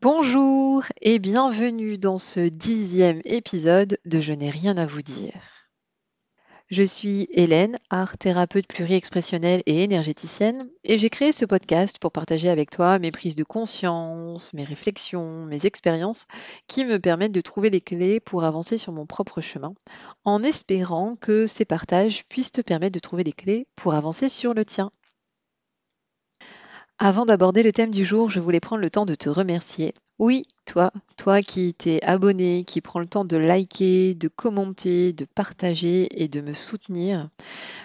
Bonjour et bienvenue dans ce 10e épisode de Je n'ai rien à vous dire. Je suis Hélène, art thérapeute pluriexpressionnelle et énergéticienne, et j'ai créé ce podcast pour partager avec toi mes prises de conscience, mes réflexions, mes expériences qui me permettent de trouver les clés pour avancer sur mon propre chemin, en espérant que ces partages puissent te permettre de trouver les clés pour avancer sur le tien. Avant d'aborder le thème du jour, je voulais prendre le temps de te remercier. Oui, toi qui t'es abonné, qui prends le temps de liker, de commenter, de partager et de me soutenir.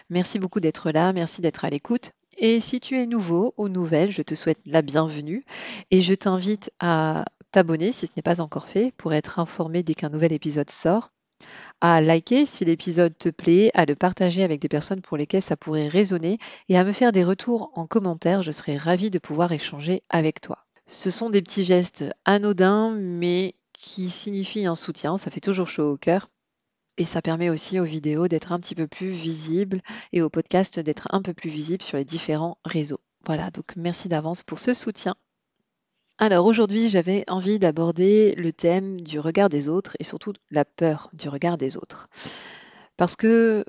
Merci beaucoup d'être là, merci d'être à l'écoute. Et si tu es nouveau ou nouvelle, je te souhaite la bienvenue et je t'invite à t'abonner si ce n'est pas encore fait pour être informé dès qu'un nouvel épisode sort, à liker si l'épisode te plaît, à le partager avec des personnes pour lesquelles ça pourrait résonner et à me faire des retours en commentaire. Je serais ravie de pouvoir échanger avec toi. Ce sont des petits gestes anodins, mais qui signifient un soutien. Ça fait toujours chaud au cœur. Et ça permet aussi aux vidéos d'être un petit peu plus visibles et aux podcasts d'être un peu plus visibles sur les différents réseaux. Voilà, donc merci d'avance pour ce soutien. Alors aujourd'hui, j'avais envie d'aborder le thème du regard des autres et surtout la peur du regard des autres. Parce que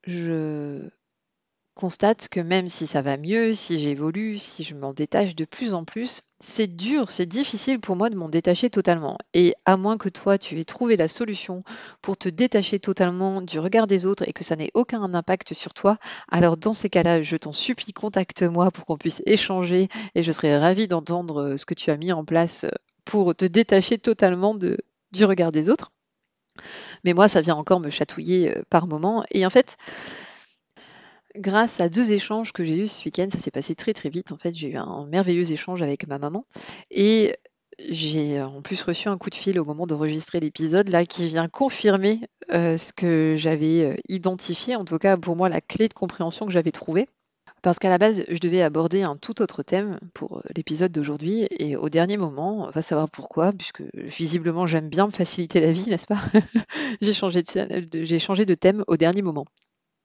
je constate que même si ça va mieux, si j'évolue, si je m'en détache de plus en plus, c'est dur, c'est difficile pour moi de m'en détacher totalement. Et à moins que toi, tu aies trouvé la solution pour te détacher totalement du regard des autres et que ça n'ait aucun impact sur toi, alors dans ces cas-là, je t'en supplie, contacte-moi pour qu'on puisse échanger et je serais ravie d'entendre ce que tu as mis en place pour te détacher totalement du regard des autres. Mais moi, ça vient encore me chatouiller par moments. Et en fait, grâce à 2 échanges que j'ai eus ce week-end, ça s'est passé très, très vite. En fait, j'ai eu un merveilleux échange avec ma maman et j'ai en plus reçu un coup de fil au moment d'enregistrer l'épisode là qui vient confirmer, ce que j'avais, identifié, en tout cas pour moi la clé de compréhension que j'avais trouvée. Parce qu'à la base, je devais aborder un tout autre thème pour, l'épisode d'aujourd'hui et au dernier moment, va savoir pourquoi, puisque visiblement j'aime bien me faciliter la vie, n'est-ce pas? J'ai changé de thème au dernier moment.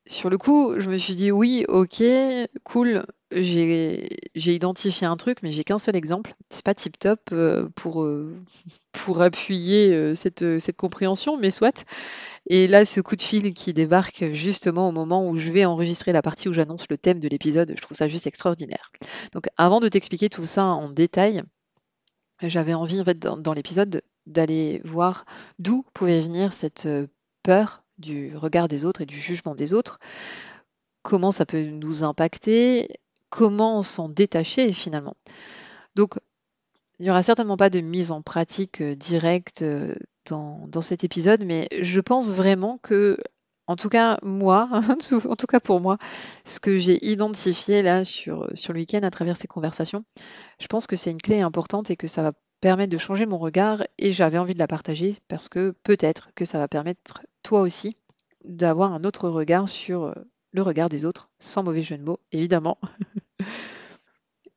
Sur le coup, je me suis dit: «Oui, OK, cool, j'ai identifié un truc, mais j'ai qu'un seul exemple. C'est pas tip top, pour appuyer, cette compréhension, mais soit» et là, ce coup de fil qui débarque justement au moment où je vais enregistrer la partie où j'annonce le thème de l'épisode, je trouve ça juste extraordinaire. Donc avant de t'expliquer tout ça en détail, j'avais envie en fait dans l'épisode d'aller voir d'où pouvait venir cette, peur du regard des autres et du jugement des autres. Comment ça peut nous impacter? Comment s'en détacher finalement? Donc, il n'y aura certainement pas de mise en pratique, directe, dans cet épisode, mais je pense vraiment que, en tout cas moi, en tout cas pour moi, ce que j'ai identifié là sur le week-end à travers ces conversations, je pense que c'est une clé importante et que ça va permettre de changer mon regard et j'avais envie de la partager parce que peut-être que ça va permettre toi aussi d'avoir un autre regard sur, le regard des autres, sans mauvais jeu de mots évidemment.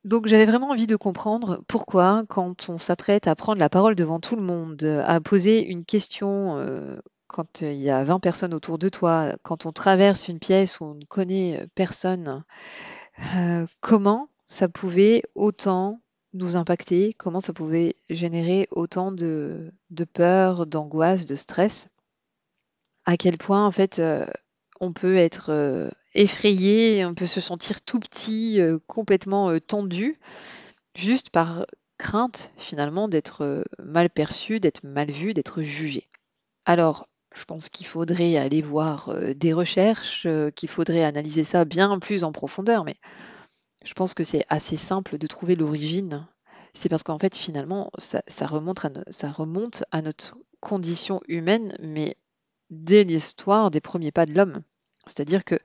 Donc j'avais vraiment envie de comprendre pourquoi, quand on s'apprête à prendre la parole devant tout le monde, à poser une question, quand, il y a 20 personnes autour de toi, quand on traverse une pièce où on ne connaît, personne, comment ça pouvait autant nous impacter? Comment ça pouvait générer autant de peur, d'angoisse, de stress? À quel point en fait, on peut être, effrayé, on peut se sentir tout petit, complètement, tendu, juste par crainte finalement d'être, mal perçu, d'être mal vu, d'être jugé. Alors, je pense qu'il faudrait aller voir, des recherches, qu'il faudrait analyser ça bien plus en profondeur, mais je pense que c'est assez simple de trouver l'origine. C'est parce qu'en fait finalement ça remonte à notre condition humaine, mais dès l'histoire des premiers pas de l'homme. C'est-à-dire que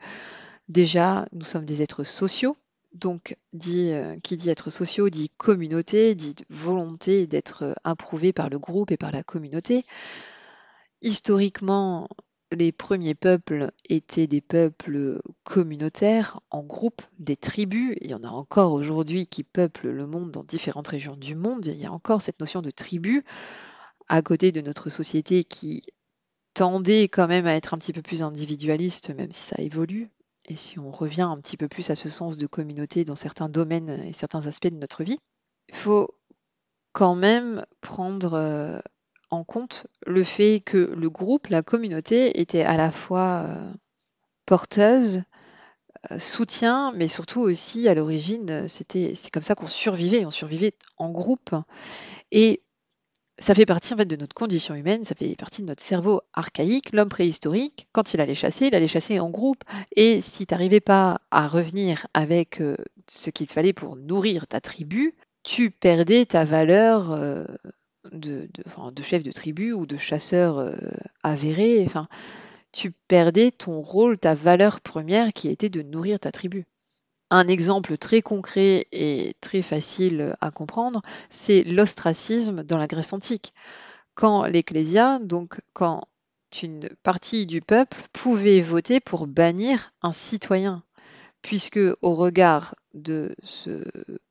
déjà, nous sommes des êtres sociaux, donc qui dit être sociaux dit communauté, dit volonté d'être approuvé par le groupe et par la communauté. Historiquement, les premiers peuples étaient des peuples communautaires, en groupe, des tribus. Il y en a encore aujourd'hui qui peuplent le monde dans différentes régions du monde. Il y a encore cette notion de tribu à côté de notre société qui tendait quand même à être un petit peu plus individualiste, même si ça évolue. Et si on revient un petit peu plus à ce sens de communauté dans certains domaines et certains aspects de notre vie, il faut quand même prendre en compte le fait que le groupe, la communauté, était à la fois porteuse, soutien, mais surtout aussi à l'origine, c'est comme ça qu'on survivait, on survivait en groupe. Et ça fait partie en fait de notre condition humaine, ça fait partie de notre cerveau archaïque. L'homme préhistorique, quand il allait chasser en groupe. Et si tu n'arrivais pas à revenir avec ce qu'il te fallait pour nourrir ta tribu, tu perdais ta valeur enfin, de chef de tribu ou de chasseur avéré. Enfin, tu perdais ton rôle, ta valeur première qui était de nourrir ta tribu. Un exemple très concret et très facile à comprendre, c'est l'ostracisme dans la Grèce antique. Quand l'Ecclésia, donc quand une partie du peuple pouvait voter pour bannir un citoyen, puisque au regard de ce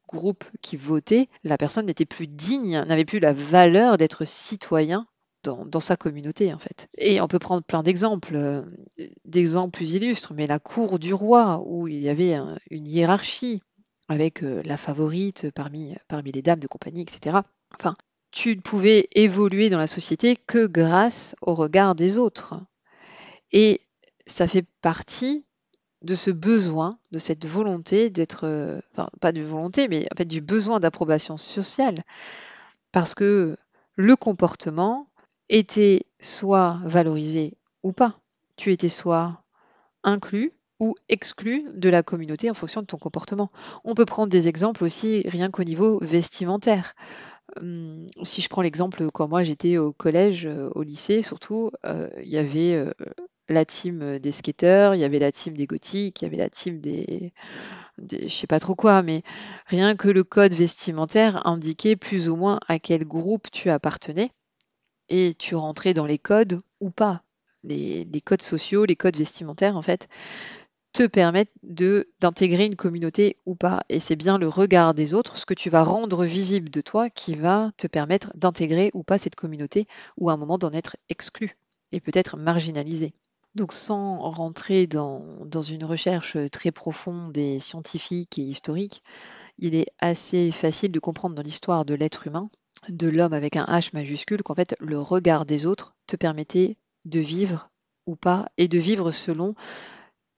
groupe qui votait, la personne n'était plus digne, n'avait plus la valeur d'être citoyen dans sa communauté en fait. Et on peut prendre plein d'exemples plus illustres, mais la cour du roi, où il y avait une hiérarchie avec la favorite parmi les dames de compagnie, etc. Enfin, tu ne pouvais évoluer dans la société que grâce au regard des autres. Et ça fait partie de ce besoin, de cette volonté d'être, enfin pas de volonté, mais en fait du besoin d'approbation sociale, parce que le comportement était soit valorisé ou pas. Tu étais soit inclus ou exclu de la communauté en fonction de ton comportement. On peut prendre des exemples aussi rien qu'au niveau vestimentaire. Si je prends l'exemple quand moi j'étais au collège, au lycée surtout, il y avait, la team, des skateurs, il y avait la team des gothiques, il y avait la team des je sais pas trop quoi, mais rien que le code vestimentaire indiquait plus ou moins à quel groupe tu appartenais et tu rentrais dans les codes ou pas. Les codes sociaux, les codes vestimentaires en fait, te permettent d'intégrer une communauté ou pas. Et c'est bien le regard des autres, ce que tu vas rendre visible de toi, qui va te permettre d'intégrer ou pas cette communauté ou à un moment d'en être exclu et peut-être marginalisé. Donc sans rentrer dans une recherche très profonde et scientifique et historique, il est assez facile de comprendre dans l'histoire de l'être humain, de l'homme avec un H majuscule, qu'en fait le regard des autres te permettait de vivre ou pas, et de vivre selon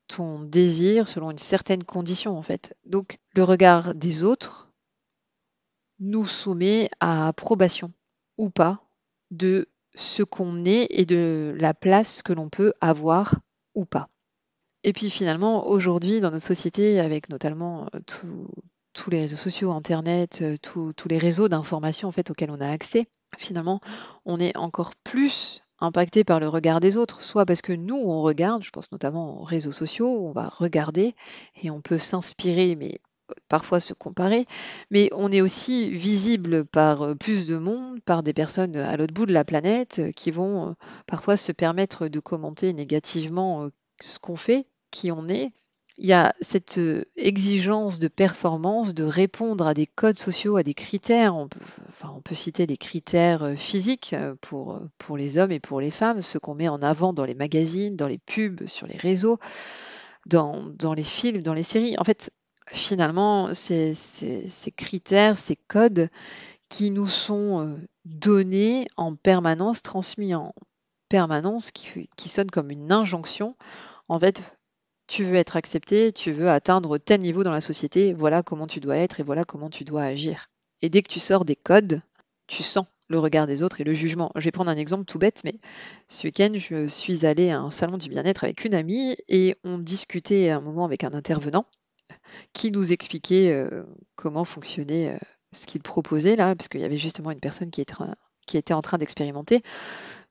ton désir, selon une certaine condition en fait. Donc le regard des autres nous soumet à approbation ou pas de ce qu'on est et de la place que l'on peut avoir ou pas. Et puis finalement, aujourd'hui, dans notre société, avec notamment tous les réseaux sociaux, Internet, tous les réseaux d'information en fait, auxquels on a accès, finalement, on est encore plus impacté par le regard des autres, soit parce que nous, on regarde, je pense notamment aux réseaux sociaux, où on va regarder et on peut s'inspirer, mais parfois se comparer, mais on est aussi visible par plus de monde, par des personnes à l'autre bout de la planète qui vont parfois se permettre de commenter négativement ce qu'on fait, qui on est. Il y a cette exigence de performance, de répondre à des codes sociaux, à des critères. On peut citer les critères physiques pour les hommes et pour les femmes, ceux qu'on met en avant dans les magazines, dans les pubs, sur les réseaux, dans les films, dans les séries. En fait, finalement, ces critères, ces codes qui nous sont donnés en permanence, transmis en permanence, qui sonnent comme une injonction. En fait, tu veux être accepté, tu veux atteindre tel niveau dans la société, voilà comment tu dois être et voilà comment tu dois agir. Et dès que tu sors des codes, tu sens le regard des autres et le jugement. Je vais prendre un exemple tout bête, mais ce week-end, je suis allée à un salon du bien-être avec une amie et on discutait à un moment avec un intervenant qui nous expliquait comment fonctionnait ce qu'il proposait là, parce qu'il y avait justement une personne qui était en train d'expérimenter.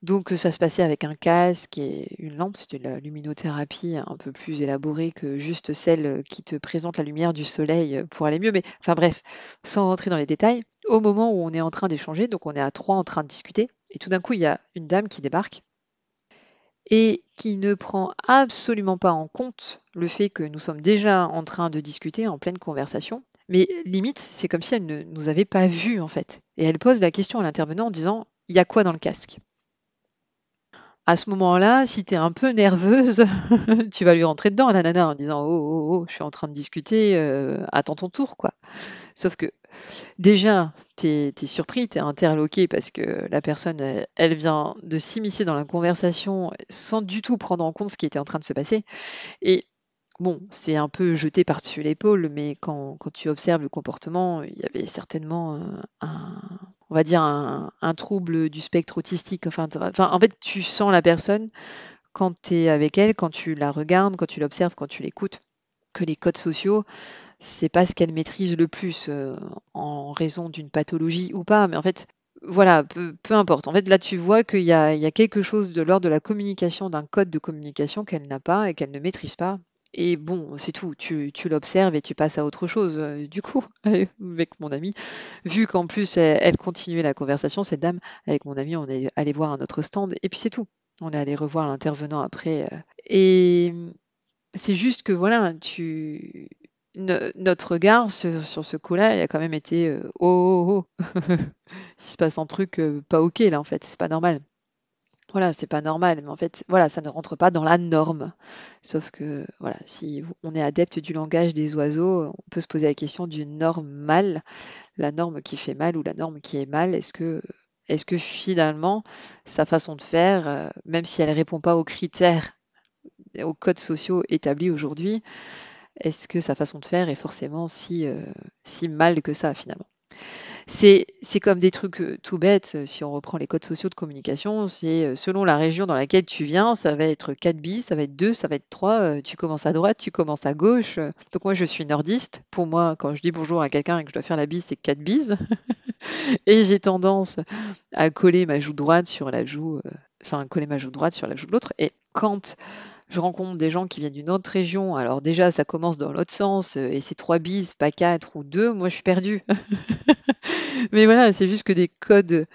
Donc ça se passait avec un casque et une lampe, c'était de la luminothérapie un peu plus élaborée que juste celle qui te présente la lumière du soleil pour aller mieux. Mais enfin bref, sans rentrer dans les détails, au moment où on est en train d'échanger, donc on est à trois en train de discuter, et tout d'un coup il y a une dame qui débarque et qui ne prend absolument pas en compte le fait que nous sommes déjà en train de discuter en pleine conversation. Mais limite, c'est comme si elle ne nous avait pas vus en fait. Et elle pose la question à l'intervenant en disant, il y a quoi dans le casque? À ce moment-là, si tu es un peu nerveuse, tu vas lui rentrer dedans à la nana en disant: «Oh, oh, oh, je suis en train de discuter, attends ton tour, quoi». Sauf que déjà, tu es surpris, tu es interloqué parce que la personne, elle vient de s'immiscer dans la conversation sans du tout prendre en compte ce qui était en train de se passer. Et bon, c'est un peu jeté par-dessus l'épaule, mais quand tu observes le comportement, il y avait certainement on va dire un trouble du spectre autistique. Enfin, en fait, tu sens la personne quand tu es avec elle, quand tu la regardes, quand tu l'observes, quand tu l'écoutes, que les codes sociaux, c'est pas ce qu'elle maîtrise le plus, en raison d'une pathologie ou pas, mais en fait, voilà, peu importe. En fait, là, tu vois qu'il y a quelque chose de l'ordre de la communication, d'un code de communication qu'elle n'a pas et qu'elle ne maîtrise pas. Et bon, c'est tout. Tu l'observes et tu passes à autre chose. Du coup, avec mon amie, vu qu'en plus elle continuait la conversation, cette dame, avec mon amie, on est allé voir un autre stand et puis c'est tout. On est allé revoir l'intervenant après. Et c'est juste que voilà, notre regard sur ce coup-là, il a quand même été oh, oh, oh. Il se passe un truc pas ok là en fait, c'est pas normal. Voilà, c'est pas normal, mais en fait, voilà, ça ne rentre pas dans la norme. Sauf que, voilà, si on est adepte du langage des oiseaux, on peut se poser la question du normal, la norme qui fait mal ou la norme qui est mal. Est-ce que finalement, sa façon de faire, même si elle répond pas aux critères, aux codes sociaux établis aujourd'hui, est-ce que sa façon de faire est forcément si mal que ça finalement? C'est comme des trucs tout bêtes, si on reprend les codes sociaux de communication, c'est selon la région dans laquelle tu viens, ça va être 4 bis, ça va être 2, ça va être 3, tu commences à droite, tu commences à gauche. Donc moi je suis nordiste. Pour moi, quand je dis bonjour à quelqu'un et que je dois faire la bise, c'est 4 bises. Et j'ai tendance à coller ma joue droite sur la joue, enfin coller ma joue droite sur la joue de l'autre. Et quand je rencontre des gens qui viennent d'une autre région. Alors déjà, ça commence dans l'autre sens et c'est 3 bis, pas 4 ou 2. Moi, je suis perdue. Mais voilà, c'est juste que des codes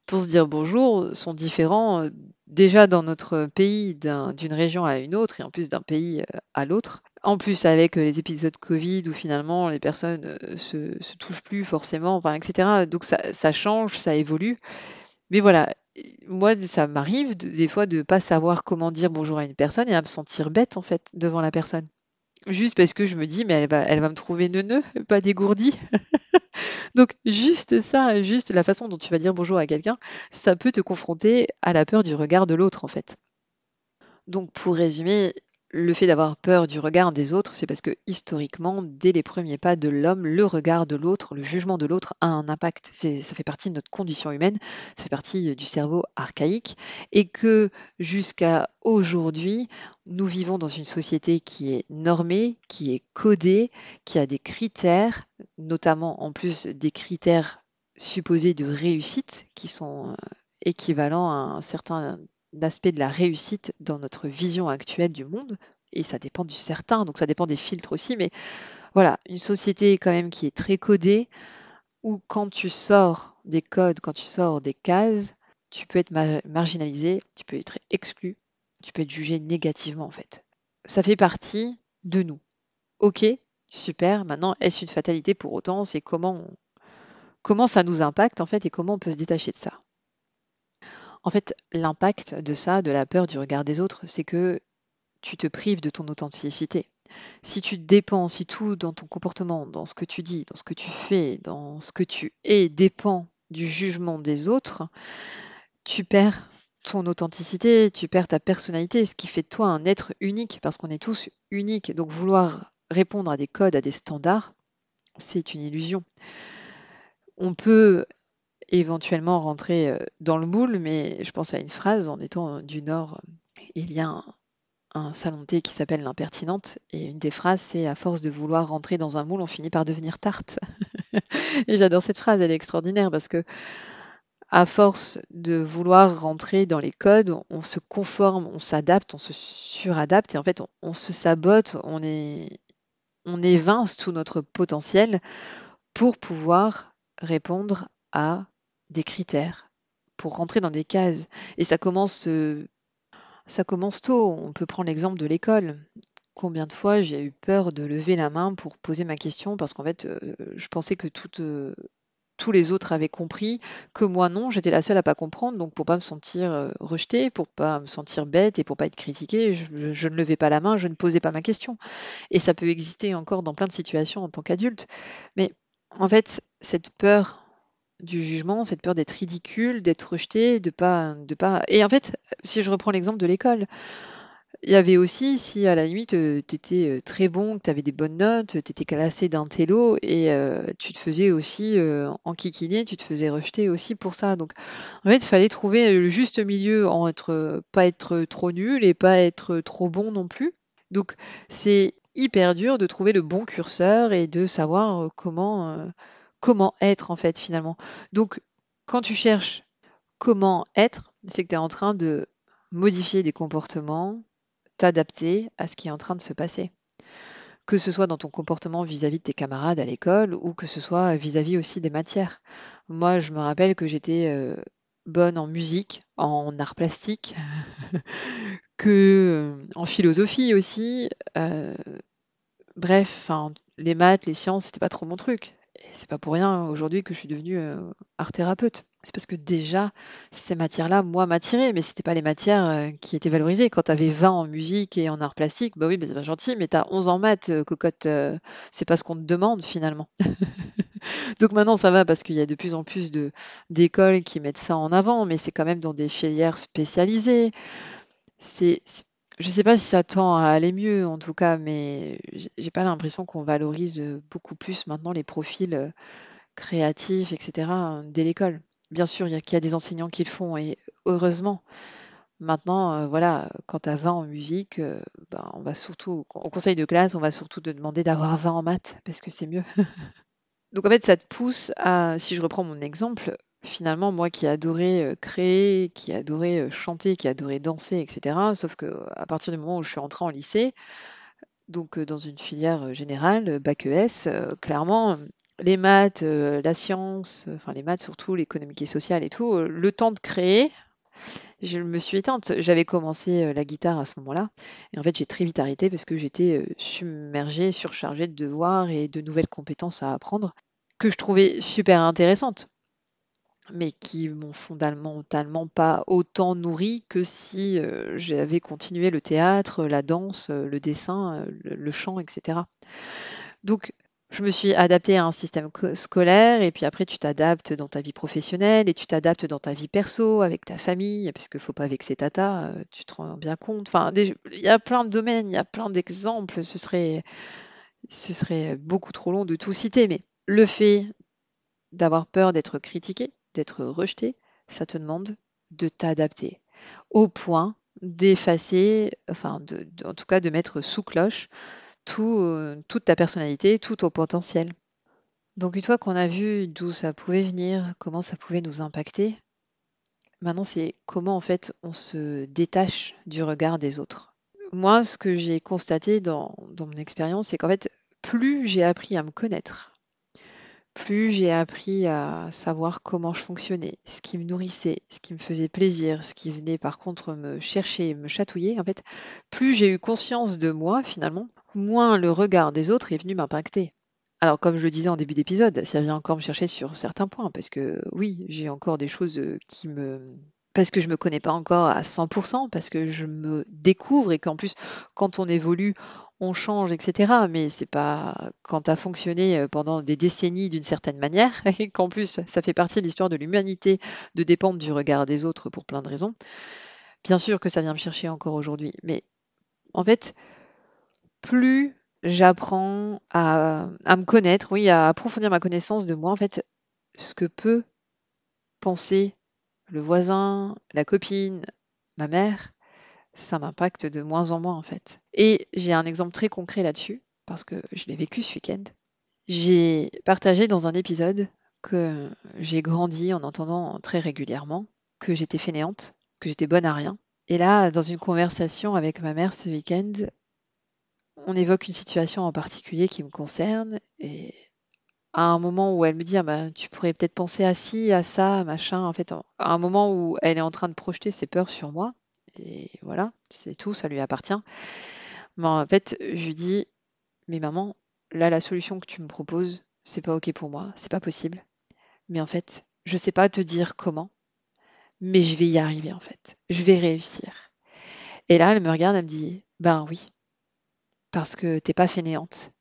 pour se dire bonjour sont différents déjà dans notre pays, d'une région à une autre et en plus d'un pays à l'autre. En plus, avec les épisodes Covid où finalement les personnes se touchent plus forcément, enfin, etc. Donc ça change, ça évolue. Mais voilà, moi, ça m'arrive des fois de pas savoir comment dire bonjour à une personne et à me sentir bête en fait devant la personne. Juste parce que je me dis, mais elle va me trouver neuneux, pas dégourdi. Donc juste ça, juste la façon dont tu vas dire bonjour à quelqu'un, ça peut te confronter à la peur du regard de l'autre en fait. Donc pour résumer, le fait d'avoir peur du regard des autres, c'est parce que historiquement, dès les premiers pas de l'homme, le regard de l'autre, le jugement de l'autre a un impact. Ça fait partie de notre condition humaine, ça fait partie du cerveau archaïque, et que jusqu'à aujourd'hui, nous vivons dans une société qui est normée, qui est codée, qui a des critères, notamment en plus des critères supposés de réussite qui sont équivalents à un certain d'aspect de la réussite dans notre vision actuelle du monde, et ça dépend du certain, donc ça dépend des filtres aussi, mais voilà, une société quand même qui est très codée, où quand tu sors des codes, quand tu sors des cases, tu peux être marginalisé, tu peux être exclu, tu peux être jugé négativement en fait. Ça fait partie de nous. Ok, super, maintenant est-ce une fatalité pour autant? C'est comment ça nous impacte en fait et comment on peut se détacher de ça. En fait, l'impact de ça, de la peur du regard des autres, c'est que tu te prives de ton authenticité. Si tu dépends, si tout dans ton comportement, dans ce que tu dis, dans ce que tu fais, dans ce que tu es, dépend du jugement des autres, tu perds ton authenticité, tu perds ta personnalité, ce qui fait de toi un être unique, parce qu'on est tous uniques. Donc vouloir répondre à des codes, à des standards, c'est une illusion. On peut éventuellement rentrer dans le moule, mais je pense à une phrase en étant du Nord. Il y a un salon de thé qui s'appelle L'Impertinente et une des phrases, c'est: «À force de vouloir rentrer dans un moule, on finit par devenir tarte». Et j'adore cette phrase, elle est extraordinaire parce que à force de vouloir rentrer dans les codes, on se conforme, on s'adapte, on se suradapte et en fait, on se sabote, on évince tout notre potentiel pour pouvoir répondre à des critères, pour rentrer dans des cases. Et ça commence tôt. On peut prendre l'exemple de l'école. Combien de fois j'ai eu peur de lever la main pour poser ma question parce qu'en fait, je pensais que tous les autres avaient compris, que moi non, j'étais la seule à pas comprendre. Donc pour pas me sentir rejetée, pour pas me sentir bête et pour pas être critiquée, je ne levais pas la main, je ne posais pas ma question. Et ça peut exister encore dans plein de situations en tant qu'adulte. Mais En fait, cette peur du jugement, cette peur d'être ridicule, d'être rejeté, de pas et en fait, si je reprends l'exemple de l'école, il y avait aussi si à la limite, tu étais, très bon, que tu avais des bonnes notes, tu étais classé d'un télo et tu te faisais aussi, enquiquiner, tu te faisais rejeter aussi pour ça. Donc en fait, il fallait trouver le juste milieu en être, pas être trop nul et pas être trop bon non plus. Donc c'est hyper dur de trouver le bon curseur et de savoir, comment être en fait finalement. Donc quand tu cherches comment être, c'est que tu es en train de modifier des comportements, t'adapter à ce qui est en train de se passer. Que ce soit dans ton comportement vis-à-vis de tes camarades à l'école ou que ce soit vis-à-vis aussi des matières. Moi, je me rappelle que j'étais bonne en musique, en art plastique, que en philosophie aussi. euh, Bref, enfin, les maths, les sciences, c'était pas trop mon truc. Et c'est pas pour rien aujourd'hui que je suis devenue art thérapeute. C'est parce que déjà, ces matières-là, moi, m'attiraient, mais c'était pas les matières qui étaient valorisées. Quand tu avais 20 en musique et en art plastique, bah oui, bah, c'est pas gentil, mais tu as 11 en maths, cocotte, c'est pas ce qu'on te demande finalement. Donc maintenant, ça va parce qu'il y a de plus en plus d'écoles qui mettent ça en avant, mais c'est quand même dans des filières spécialisées. C'est je sais pas si ça tend à aller mieux en tout cas, mais j'ai pas l'impression qu'on valorise, beaucoup plus maintenant les profils, créatifs et cetera, dès l'école. Bien sûr, il y a des enseignants qui le font et heureusement. Maintenant, voilà, quand tu as 20 en musique, ben, on va surtout au conseil de classe, on va surtout te demander d'avoir 20 en maths parce que c'est mieux. Donc en fait, ça te pousse à si je reprends mon exemple, finalement, moi qui adorais, créer, qui adorais, chanter, qui adorais danser et cetera, sauf qu'à partir du moment où je suis entrée en lycée, donc dans une filière, générale, bac ES, clairement, les maths, la science, enfin les maths surtout, l'économique et sociale et tout, le temps de créer, je me suis éteinte. J'avais commencé, la guitare à ce moment-là et en fait, j'ai très vite arrêté parce que j'étais, submergée, surchargée de devoirs et de nouvelles compétences à apprendre que je trouvais super intéressantes, mais qui m'ont fondamentalement pas autant nourrie que si j'avais continué le théâtre, la danse, le dessin, le chant, etc. Donc, je me suis adaptée à un système scolaire et puis après tu t'adaptes dans ta vie professionnelle et tu t'adaptes dans ta vie perso avec ta famille, parce qu'il faut pas vexer tata, tu te rends bien compte. Enfin, il y a plein de domaines, il y a plein d'exemples, ce serait beaucoup trop long de tout citer, mais le fait d'avoir peur d'être critiqué, d'être rejeté, ça te demande de t'adapter au point d'effacer, enfin en tout cas de mettre sous cloche toute ta personnalité, tout ton potentiel. Donc une fois qu'on a vu d'où ça pouvait venir, comment ça pouvait nous impacter, maintenant c'est comment en fait on se détache du regard des autres. Moi, ce que j'ai constaté dans mon expérience, c'est qu'en fait, plus j'ai appris à me connaître, plus j'ai appris à savoir comment je fonctionnais, ce qui me nourrissait, ce qui me faisait plaisir, ce qui venait par contre me chercher, me chatouiller, en fait, plus j'ai eu conscience de moi finalement, moins le regard des autres est venu m'impacter. Alors comme je le disais en début d'épisode, ça vient encore me chercher sur certains points, parce que oui, j'ai encore des choses qui me... Parce que je me connais pas encore à 100%, parce que je me découvre et qu'en plus, quand on évolue, on change, etc. Mais c'est pas quand tu as fonctionné pendant des décennies d'une certaine manière, et qu'en plus ça fait partie de l'histoire de l'humanité de dépendre du regard des autres pour plein de raisons. Bien sûr que ça vient me chercher encore aujourd'hui, mais en fait, plus j'apprends à me connaître, oui, à approfondir ma connaissance de moi, en fait, ce que peut penser le voisin, la copine, ma mère, ça m'impacte de moins en moins en fait. Et j'ai un exemple très concret là-dessus, parce que je l'ai vécu ce week-end. J'ai partagé dans un épisode que j'ai grandi en entendant très régulièrement que j'étais fainéante, que j'étais bonne à rien. Et là, dans une conversation avec ma mère ce week-end, on évoque une situation en particulier qui me concerne et à un moment où elle me dit: «Ah bah, tu pourrais peut-être penser à ci, à ça, machin». En fait, à un moment où elle est en train de projeter ses peurs sur moi et voilà, c'est tout, ça lui appartient. Mais en fait, je lui dis: «Mais maman, là, la solution que tu me proposes, c'est pas OK pour moi, c'est pas possible. Mais en fait, je sais pas te dire comment, mais je vais y arriver en fait. Je vais réussir». Et là, elle me regarde, elle me dit: «Ben oui, parce que t'es pas fainéante».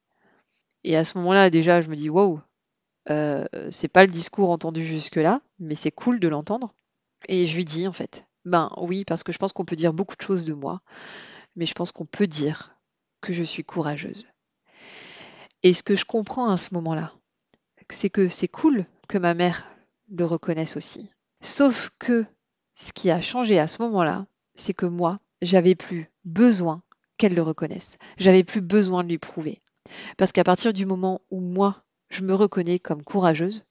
Et à ce moment-là, déjà, je me dis: «Waouh!» C'est pas le discours entendu jusque-là, mais c'est cool de l'entendre. Et je lui dis en fait, ben oui, parce que je pense qu'on peut dire beaucoup de choses de moi, mais je pense qu'on peut dire que je suis courageuse. Et ce que je comprends à ce moment-là, c'est que c'est cool que ma mère le reconnaisse aussi. Sauf que ce qui a changé à ce moment-là, c'est que moi, j'avais plus besoin qu'elle le reconnaisse. J'avais plus besoin de lui prouver. Parce qu'à partir du moment où moi, je me reconnais comme courageuse,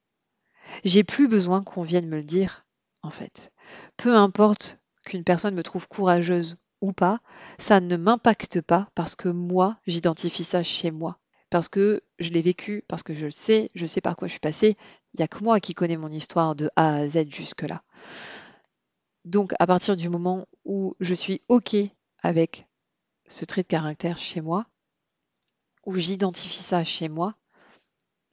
j'ai plus besoin qu'on vienne me le dire, en fait. Peu importe qu'une personne me trouve courageuse ou pas, ça ne m'impacte pas parce que moi, j'identifie ça chez moi. Parce que je l'ai vécu, parce que je sais par quoi je suis passée. Il n'y a que moi qui connais mon histoire de A à Z jusque-là. Donc, à partir du moment où je suis OK avec ce trait de caractère chez moi, où j'identifie ça chez moi,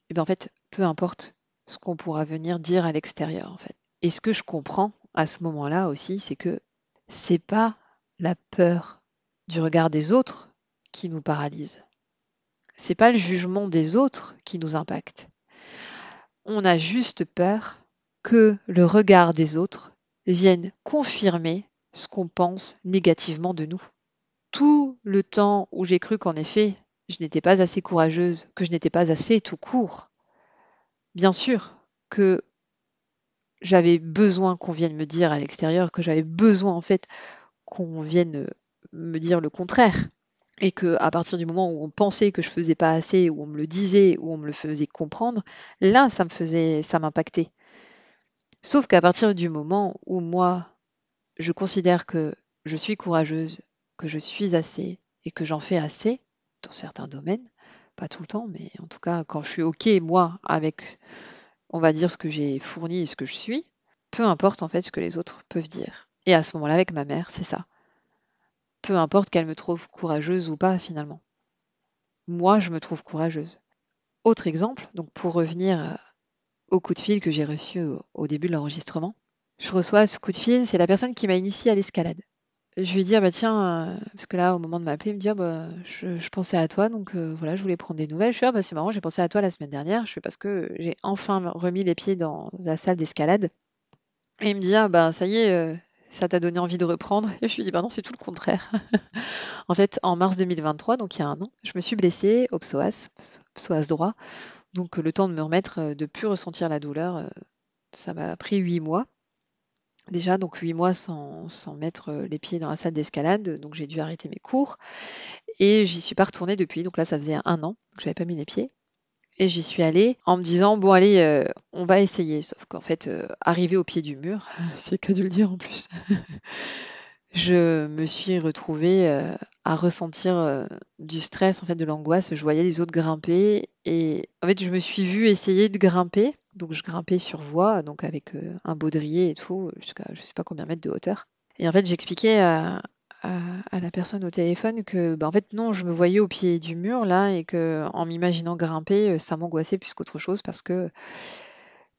et bien en fait, peu importe ce qu'on pourra venir dire à l'extérieur, en fait. Et ce que je comprends à ce moment-là aussi, c'est que c'est pas la peur du regard des autres qui nous paralyse. C'est pas le jugement des autres qui nous impacte. On a juste peur que le regard des autres vienne confirmer ce qu'on pense négativement de nous. Tout le temps où j'ai cru qu'en effet, je n'étais pas assez courageuse, que je n'étais pas assez tout court, bien sûr que j'avais besoin qu'on vienne me dire à l'extérieur, que j'avais besoin en fait qu'on vienne me dire le contraire. Et que à partir du moment où on pensait que je faisais pas assez, où on me le disait, où on me le faisait comprendre, là, ça m'impactait. Sauf qu'à partir du moment où moi, je considère que je suis courageuse, que je suis assez et que j'en fais assez dans certains domaines, pas tout le temps, mais en tout cas quand je suis OK moi avec, on va dire, ce que j'ai fourni et ce que je suis, peu importe en fait ce que les autres peuvent dire. Et à ce moment-là, avec ma mère, c'est ça. Peu importe qu'elle me trouve courageuse ou pas finalement. Moi, je me trouve courageuse. Autre exemple, donc pour revenir au coup de fil que j'ai reçu au début de l'enregistrement. Je reçois ce coup de fil, c'est la personne qui m'a initiée à l'escalade. Je lui dis: «Ah bah tiens», parce que là, au moment de m'appeler, il me dit: «Ah bah, je pensais à toi, donc voilà, je voulais prendre des nouvelles». Je fais: «Ah bah c'est marrant, j'ai pensé à toi la semaine dernière». Je fais: «Parce que j'ai enfin remis les pieds dans la salle d'escalade». Et il me dit: «Ah bah ça y est, ça t'a donné envie de reprendre?» Et je lui dis: «Bah non, c'est tout le contraire». En fait, en mars 2023, donc il y a un an, je me suis blessée au psoas droit, donc le temps de me remettre, de plus ressentir la douleur, ça m'a pris 8 mois. Déjà, donc 8 mois sans mettre les pieds dans la salle d'escalade, donc j'ai dû arrêter mes cours et j'y suis pas retournée depuis. Donc là, ça faisait un an que j'avais pas mis les pieds et j'y suis allée en me disant: «Bon allez, on va essayer». Sauf qu'en fait, arrivée au pied du mur, c'est le cas de le dire en plus, je me suis retrouvée, à ressentir, du stress, en fait, de l'angoisse. Je voyais les autres grimper et en fait, je me suis vue essayer de grimper. Donc je grimpais sur voie, donc avec, un baudrier et tout, jusqu'à je sais pas combien de mètres de hauteur. Et en fait, j'expliquais à la personne au téléphone que, bah, en fait, non, je me voyais au pied du mur là et que en m'imaginant grimper, ça m'angoissait plus qu'autre chose parce que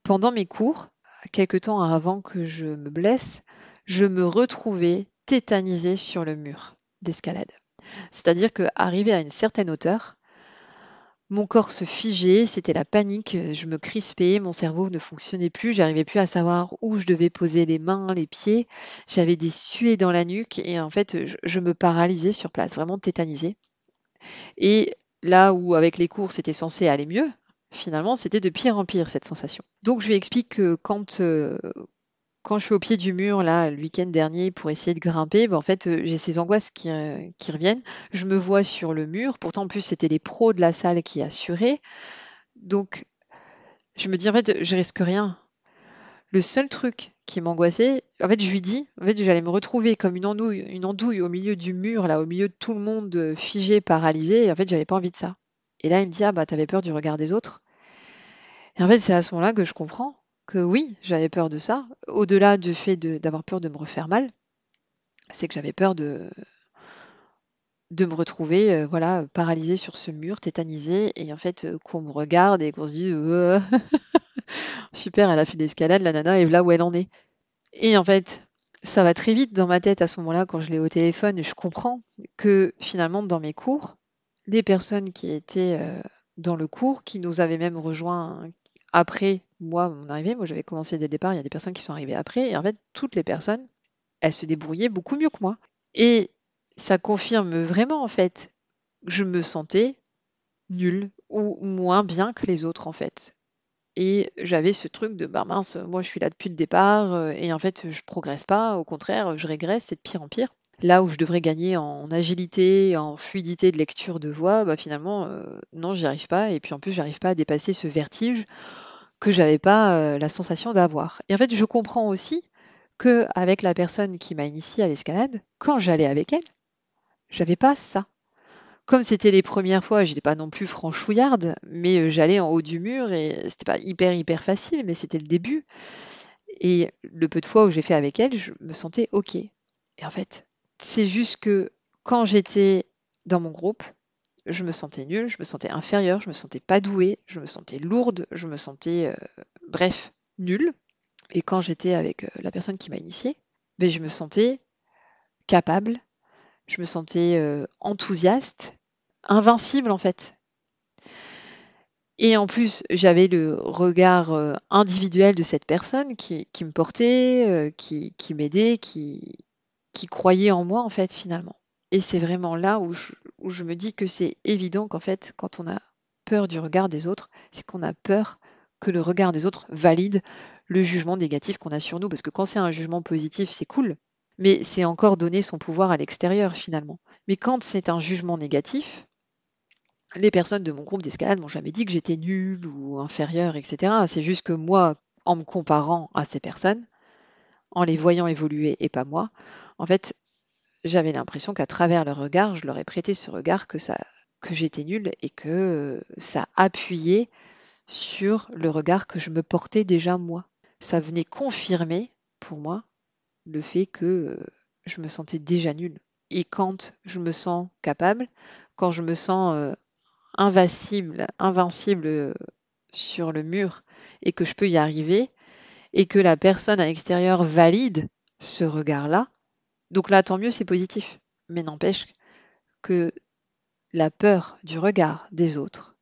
pendant mes cours, quelque temps avant que je me blesse, je me retrouvais tétanisée sur le mur d'escalade. C'est-à-dire qu'arrivé à une certaine hauteur, mon corps se figeait, c'était la panique, je me crispais, mon cerveau ne fonctionnait plus, j'arrivais plus à savoir où je devais poser les mains, les pieds. J'avais des suées dans la nuque et en fait, je me paralysais sur place, vraiment tétanisée. Et là où avec les cours, c'était censé aller mieux, finalement, c'était de pire en pire cette sensation. Donc je lui explique que quand je suis au pied du mur là, le week-end dernier pour essayer de grimper, bah, en fait, j'ai ces angoisses qui reviennent. Je me vois sur le mur, pourtant en plus c'était les pros de la salle qui assuraient. Donc je me dis: «En fait, je risque rien». Le seul truc qui m'angoissait, en fait, je lui dis, en fait, j'allais me retrouver comme une andouille au milieu du mur là, au milieu de tout le monde, figé, paralysé et en fait, j'avais pas envie de ça. Et là, il me dit: «Ah bah, tu avais peur du regard des autres?» Et en fait, c'est à ce moment-là que je comprends que oui, j'avais peur de ça. Au-delà du fait d'avoir peur de me refaire mal, c'est que j'avais peur de me retrouver, voilà, paralysée sur ce mur, tétanisée et en fait, qu'on me regarde et qu'on se dise: super, elle a fait de l'escalade la nana et voilà où elle en est». Et en fait, ça va très vite dans ma tête à ce moment-là quand je l'ai au téléphone et je comprends que finalement dans mes cours, des personnes qui étaient, dans le cours, qui nous avaient même rejoints après moi, mon arrivée. Moi, j'avais commencé dès le départ, il y a des personnes qui sont arrivées après et en fait, toutes les personnes, elles se débrouillaient beaucoup mieux que moi et ça confirme vraiment, en fait, que je me sentais nulle ou moins bien que les autres, en fait et j'avais ce truc de: «Bah, mince, moi, je suis là depuis le départ, et en fait, je progresse pas, au contraire, je régresse, c'est de pire en pire». Là où je devrais gagner en agilité, en fluidité de lecture de voix, bah, finalement, non, j'y arrive pas et puis en plus, j'arrive pas à dépasser ce vertige que j'avais pas, la sensation d'avoir et en fait, je comprends aussi qu'avec la personne qui m'a initiée à l'escalade, quand j'allais avec elle, j'avais pas ça. Comme c'était les premières fois, j'étais pas non plus franchouillarde, mais j'allais en haut du mur et c'était pas hyper, hyper facile, mais c'était le début et le peu de fois où j'ai fait avec elle, je me sentais OK et en fait, c'est juste que quand j'étais dans mon groupe, je me sentais nulle, je me sentais inférieure, je me sentais pas douée, je me sentais lourde, je me sentais, bref, nulle et quand j'étais avec, la personne qui m'a initiée, beh, je me sentais capable, je me sentais, enthousiaste, invincible en fait. Et en plus, j'avais le regard, individuel de cette personne qui me portait, qui m'aidait, qui croyait en moi, en fait, finalement. Et c'est vraiment là où je me dis que c'est évident qu'en fait, quand on a peur du regard des autres, c'est qu'on a peur que le regard des autres valide le jugement négatif qu'on a sur nous. Parce que quand c'est un jugement positif, c'est cool, mais c'est encore donner son pouvoir à l'extérieur, finalement. Mais quand c'est un jugement négatif, les personnes de mon groupe d'escalade m'ont jamais dit que j'étais nulle ou inférieure, et cetera. C'est juste que moi, en me comparant à ces personnes, en les voyant évoluer et pas moi, en fait, j'avais l'impression qu'à travers leur regard, je leur ai prêté ce regard que j'étais nulle et que, ça appuyait sur le regard que je me portais déjà moi. Ça venait confirmer, pour moi, le fait que, je me sentais déjà nulle et quand je me sens capable, quand je me sens, invincible, sur le mur et que je peux y arriver et que la personne à l'extérieur valide ce regard-là, donc là, tant mieux, c'est positif. Mais n'empêche que la peur du regard des autres,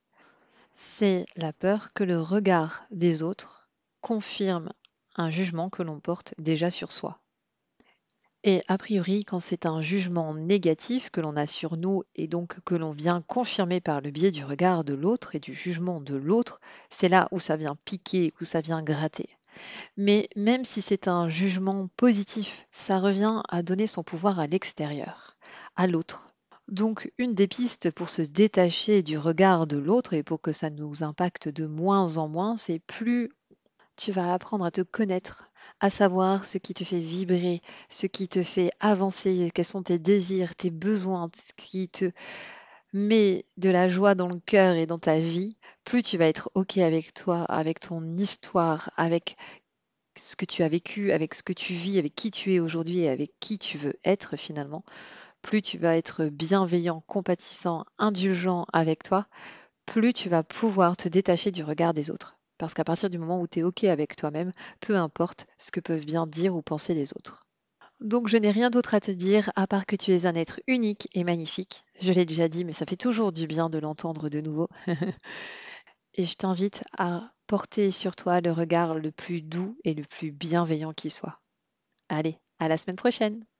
c'est la peur que le regard des autres confirme un jugement que l'on porte déjà sur soi. Et a priori, quand c'est un jugement négatif que l'on a sur nous et donc que l'on vient confirmer par le biais du regard de l'autre et du jugement de l'autre, c'est là où ça vient piquer, où ça vient gratter. Mais même si c'est un jugement positif, ça revient à donner son pouvoir à l'extérieur, à l'autre. Donc, une des pistes pour se détacher du regard de l'autre et pour que ça nous impacte de moins en moins, c'est plus tu vas apprendre à te connaître, à savoir ce qui te fait vibrer, ce qui te fait avancer, quels sont tes désirs, tes besoins, ce qui te met de la joie dans le cœur et dans ta vie, plus tu vas être OK avec toi, avec ton histoire, avec ce que tu as vécu, avec ce que tu vis, avec qui tu es aujourd'hui et avec qui tu veux être finalement, plus tu vas être bienveillant, compatissant, indulgent avec toi, plus tu vas pouvoir te détacher du regard des autres. Parce qu'à partir du moment où tu es OK avec toi-même, peu importe ce que peuvent bien dire ou penser les autres. Donc je n'ai rien d'autre à te dire à part que tu es un être unique et magnifique. Je l'ai déjà dit, mais ça fait toujours du bien de l'entendre de nouveau. Et je t'invite à porter sur toi le regard le plus doux et le plus bienveillant qui soit. Allez, à la semaine prochaine!